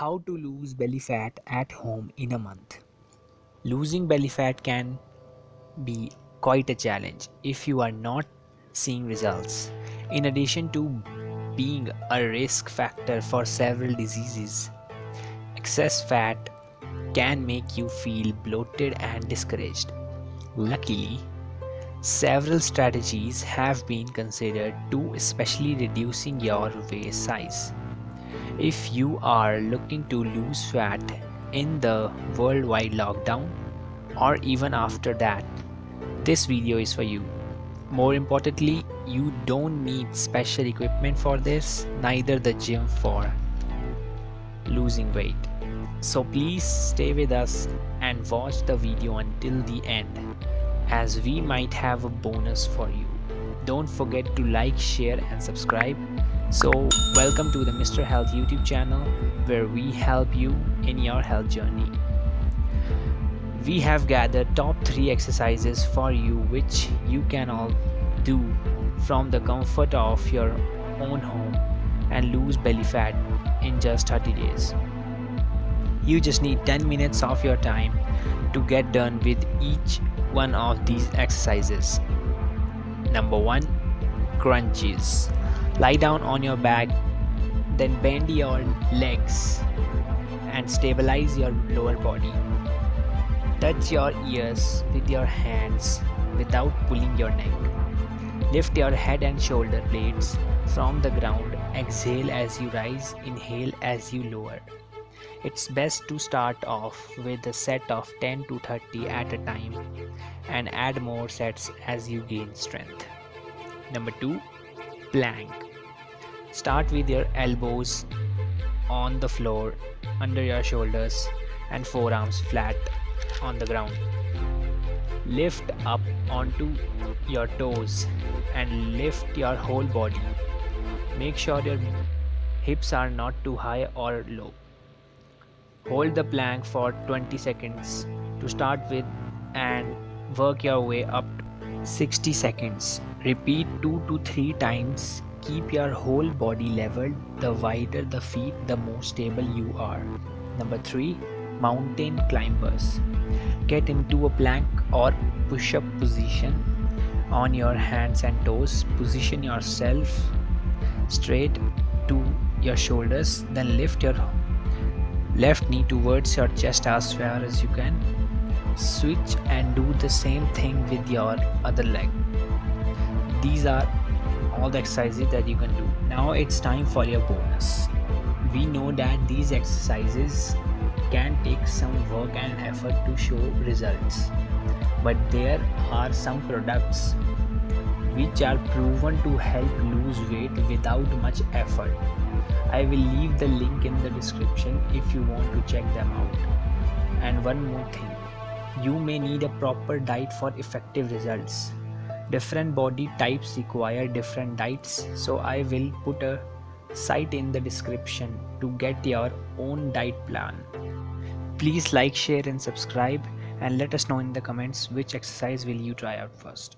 How to lose belly fat at home in a month. Losing belly fat can be quite a challenge if you are not seeing results. In addition to being a risk factor for several diseases, excess fat can make you feel bloated and discouraged. Luckily, several strategies have been considered to especially reducing your waist size. If you are looking to lose fat in the worldwide lockdown or even after that, this video is for you. More importantly, you don't need special equipment for this, neither the gym for losing weight. So please stay with us and watch the video until the end, as we might have a bonus for you. Don't forget to like, share and subscribe. So welcome to the Mr. Health YouTube channel, where we help you in your health journey. We have gathered top 3 exercises for you which you can all do from the comfort of your own home and lose belly fat in just 30 days. You just need 10 minutes of your time to get done with each one of these exercises. Number 1. Crunches. Lie down on your back, then bend your legs and stabilize your lower body. Touch your ears with your hands without pulling your neck. Lift your head and shoulder blades from the ground. Exhale as you rise, inhale as you lower. It's best to start off with a set of 10 to 30 at a time and add more sets as you gain strength. Number 2. Plank. Start with your elbows on the floor under your shoulders and forearms flat on the ground. Lift up onto your toes and lift your whole body. Make sure your hips are not too high or low. Hold the plank for 20 seconds to start with and work your way up to 60 seconds. Repeat 2 to 3 times. Keep your whole body leveled. The wider the feet, the more stable you are. Number 3. Mountain climbers. Get into a plank or push-up position on your hands and toes. Position yourself straight to your shoulders, then lift your left knee towards your chest as far as you can. Switch and do the same thing with your other leg. These are all the exercises that you can do. Now it's time for your bonus. We know that these exercises can take some work and effort to show results, but there are some products which are proven to help lose weight without much effort. I will leave the link in the description if you want to check them out. And one more thing, you may need a proper diet for effective results. Different body types require different diets, so I will put a site in the description to get your own diet plan. Please like, share and subscribe, and let us know in the comments which exercise will you try out first.